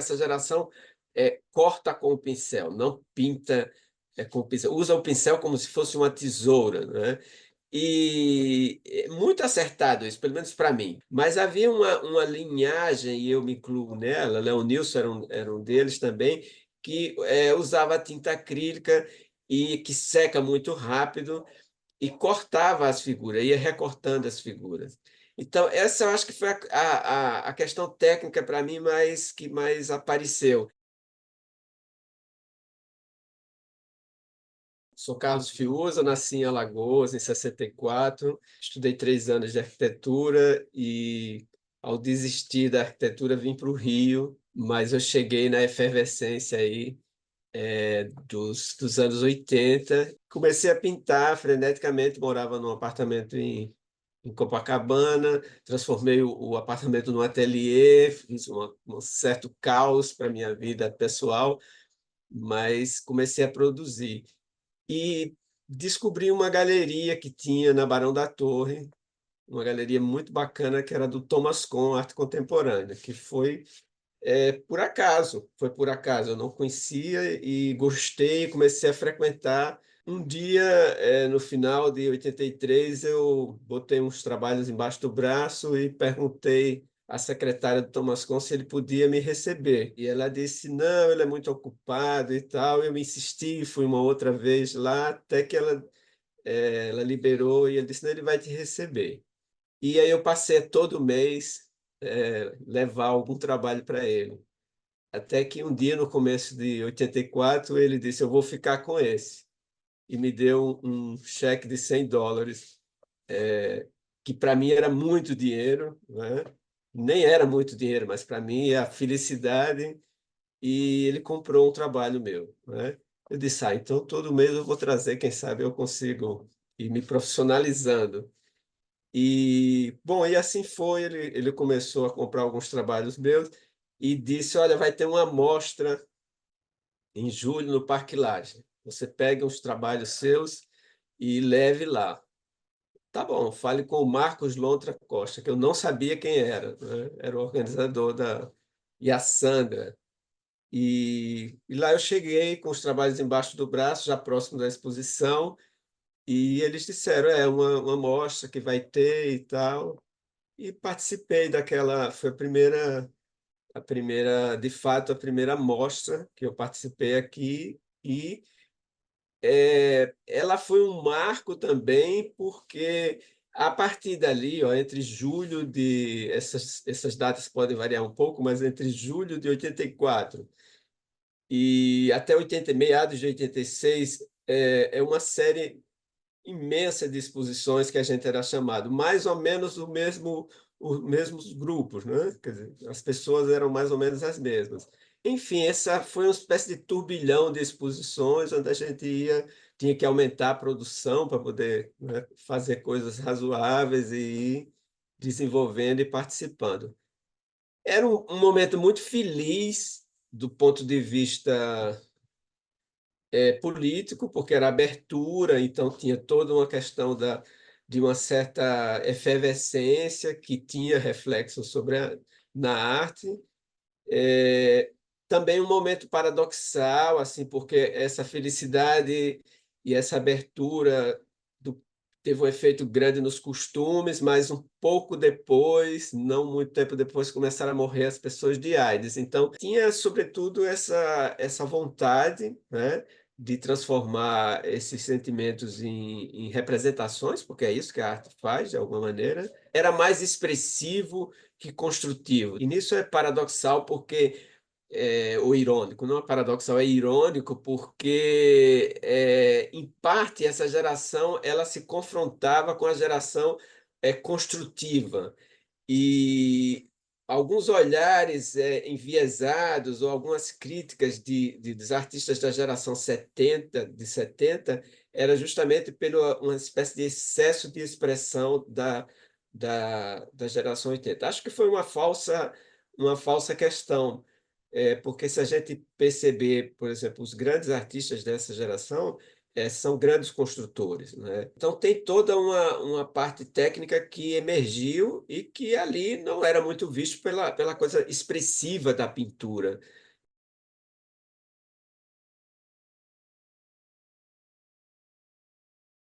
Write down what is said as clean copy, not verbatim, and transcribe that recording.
essa geração corta com o pincel, não pinta com o pincel, usa o pincel como se fosse uma tesoura, né? E é muito acertado isso, pelo menos para mim. Mas havia uma linhagem, e eu me incluo nela, Leonilson era um deles também, que usava tinta acrílica e que seca muito rápido e cortava as figuras, ia recortando as figuras. Então, essa eu acho que foi a questão técnica para mim que mais apareceu. Sou Carlos Fiuza, nasci em Alagoas em 64, estudei 3 anos de arquitetura e, ao desistir da arquitetura, vim para o Rio, mas eu cheguei na efervescência aí dos anos 80. Comecei a pintar freneticamente, morava num apartamento em Copacabana, transformei o apartamento num ateliê, fiz um certo caos para a minha vida pessoal, mas comecei a produzir. E descobri uma galeria que tinha na Barão da Torre, uma galeria muito bacana, que era do Thomas Kohn, Arte Contemporânea, que foi por acaso, eu não conhecia e gostei, comecei a frequentar. Um dia, no final de 83, eu botei uns trabalhos embaixo do braço e perguntei à secretária do Thomas Kohn se ele podia me receber. E ela disse, não, ele é muito ocupado e tal. Eu me insisti, fui uma outra vez lá, até que ela liberou e ele disse, não, ele vai te receber. E aí eu passei todo mês levar algum trabalho para ele. Até que um dia, no começo de 84, ele disse, eu vou ficar com esse. E me deu um cheque de US$ 100, que para mim era muito dinheiro, né? Nem era muito dinheiro, mas para mim é a felicidade. E ele comprou um trabalho meu, né? Eu disse, então todo mês eu vou trazer, quem sabe eu consigo ir me profissionalizando. E, bom, e assim foi, ele começou a comprar alguns trabalhos meus e disse, olha, vai ter uma mostra em julho no Parque Lage. Você pega os trabalhos seus e leve lá. Tá bom, fale com o Marcos Lontra Costa, que eu não sabia quem era, né? Era o organizador e a Sandra. E lá eu cheguei com os trabalhos embaixo do braço, já próximo da exposição, e eles disseram, uma mostra que vai ter e tal. E participei daquela, foi de fato, a primeira mostra que eu participei aqui, e ela foi um marco também, porque a partir dali, ó, entre julho de, essas datas podem variar um pouco, mas entre julho de 84 e até meados de 86, é uma série imensa de exposições que a gente era chamado, mais ou menos os mesmos grupos, né? Quer dizer, as pessoas eram mais ou menos as mesmas. Enfim, essa foi uma espécie de turbilhão de exposições onde a gente tinha que aumentar a produção para poder, né, fazer coisas razoáveis e ir desenvolvendo e participando. Era um momento muito feliz do ponto de vista político, porque era abertura, então tinha toda uma questão de uma certa efervescência que tinha reflexo na arte. É, também um momento paradoxal, assim, porque essa felicidade e essa abertura teve um efeito grande nos costumes, mas um pouco depois, não muito tempo depois, começaram a morrer as pessoas de AIDS. Então, tinha, sobretudo, essa vontade, né, de transformar esses sentimentos em representações, porque é isso que a arte faz, de alguma maneira. Era mais expressivo que construtivo. E nisso é paradoxal, porque ou irônico, não é paradoxal, é irônico, porque, em parte, essa geração ela se confrontava com a geração construtiva. E alguns olhares enviesados ou algumas críticas dos artistas da geração 70, de 70, era justamente pela uma espécie de excesso de expressão da geração 80. Acho que foi uma falsa questão, porque se a gente perceber, por exemplo, os grandes artistas dessa geração, são grandes construtores, né? Então tem toda uma parte técnica que emergiu e que ali não era muito visto pela coisa expressiva da pintura.